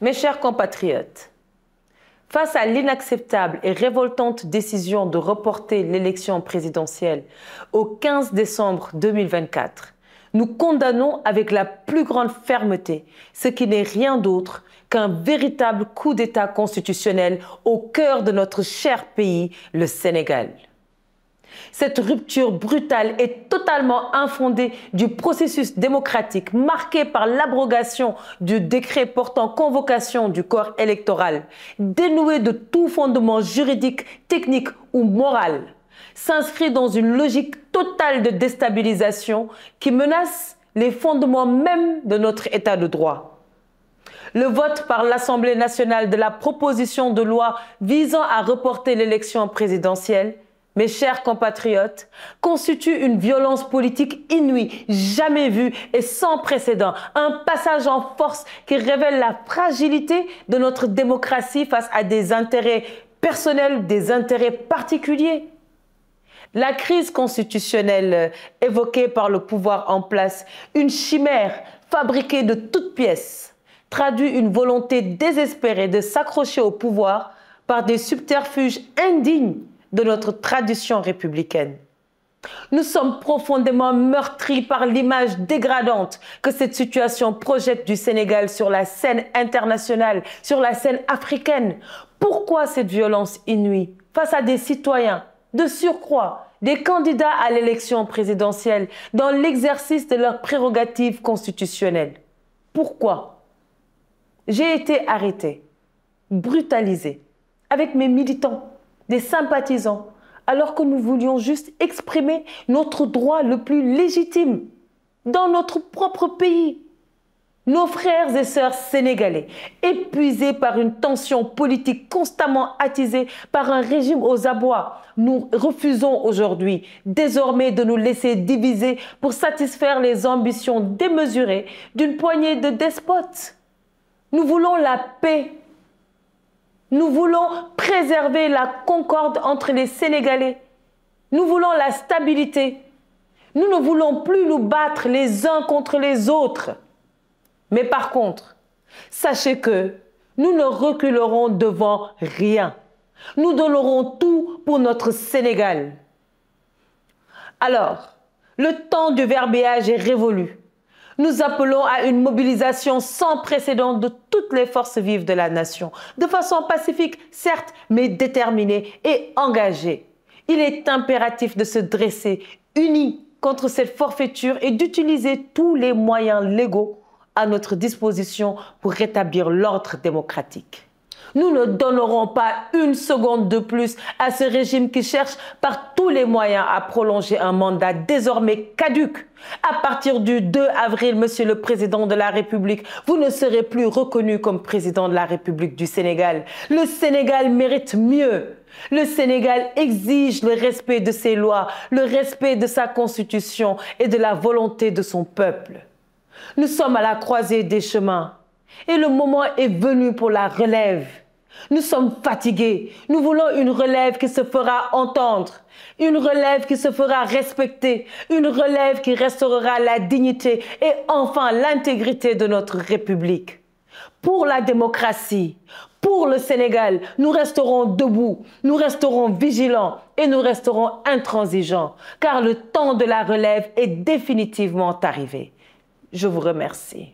Mes chers compatriotes, face à l'inacceptable et révoltante décision de reporter l'élection présidentielle au 15 décembre 2024, nous condamnons avec la plus grande fermeté ce qui n'est rien d'autre qu'un véritable coup d'État constitutionnel au cœur de notre cher pays, le Sénégal. Cette rupture brutale et totalement infondée du processus démocratique marqué par l'abrogation du décret portant convocation du corps électoral, dénué de tout fondement juridique, technique ou moral, s'inscrit dans une logique totale de déstabilisation qui menace les fondements même de notre état de droit. Le vote par l'Assemblée nationale de la proposition de loi visant à reporter l'élection présidentielle, mes chers compatriotes, constitue une violence politique inouïe, jamais vue et sans précédent. Un passage en force qui révèle la fragilité de notre démocratie face à des intérêts personnels, des intérêts particuliers. La crise constitutionnelle évoquée par le pouvoir en place, une chimère fabriquée de toutes pièces, traduit une volonté désespérée de s'accrocher au pouvoir par des subterfuges indignes de notre tradition républicaine. Nous sommes profondément meurtris par l'image dégradante que cette situation projette du Sénégal sur la scène internationale, sur la scène africaine. Pourquoi cette violence inouïe face à des citoyens, de surcroît, des candidats à l'élection présidentielle dans l'exercice de leurs prérogatives constitutionnelles? Pourquoi? J'ai été arrêtée, brutalisée, avec mes militants, des sympathisants, alors que nous voulions juste exprimer notre droit le plus légitime dans notre propre pays. Nos frères et sœurs sénégalais, épuisés par une tension politique constamment attisée par un régime aux abois, nous refusons aujourd'hui désormais de nous laisser diviser pour satisfaire les ambitions démesurées d'une poignée de despotes. Nous voulons la paix. Nous voulons préserver la concorde entre les Sénégalais. Nous voulons la stabilité. Nous ne voulons plus nous battre les uns contre les autres. Mais par contre, sachez que nous ne reculerons devant rien. Nous donnerons tout pour notre Sénégal. Alors, le temps du verbiage est révolu. Nous appelons à une mobilisation sans précédent de toutes les forces vives de la nation, de façon pacifique, certes, mais déterminée et engagée. Il est impératif de se dresser unis contre cette forfaiture et d'utiliser tous les moyens légaux à notre disposition pour rétablir l'ordre démocratique. Nous ne donnerons pas une seconde de plus à ce régime qui cherche par tous les moyens à prolonger un mandat désormais caduc. À partir du 2 avril, Monsieur le Président de la République, vous ne serez plus reconnu comme Président de la République du Sénégal. Le Sénégal mérite mieux. Le Sénégal exige le respect de ses lois, le respect de sa constitution et de la volonté de son peuple. Nous sommes à la croisée des chemins et le moment est venu pour la relève. Nous sommes fatigués. Nous voulons une relève qui se fera entendre, une relève qui se fera respecter, une relève qui restaurera la dignité et enfin l'intégrité de notre République. Pour la démocratie, pour le Sénégal, nous resterons debout, nous resterons vigilants et nous resterons intransigeants, car le temps de la relève est définitivement arrivé. Je vous remercie.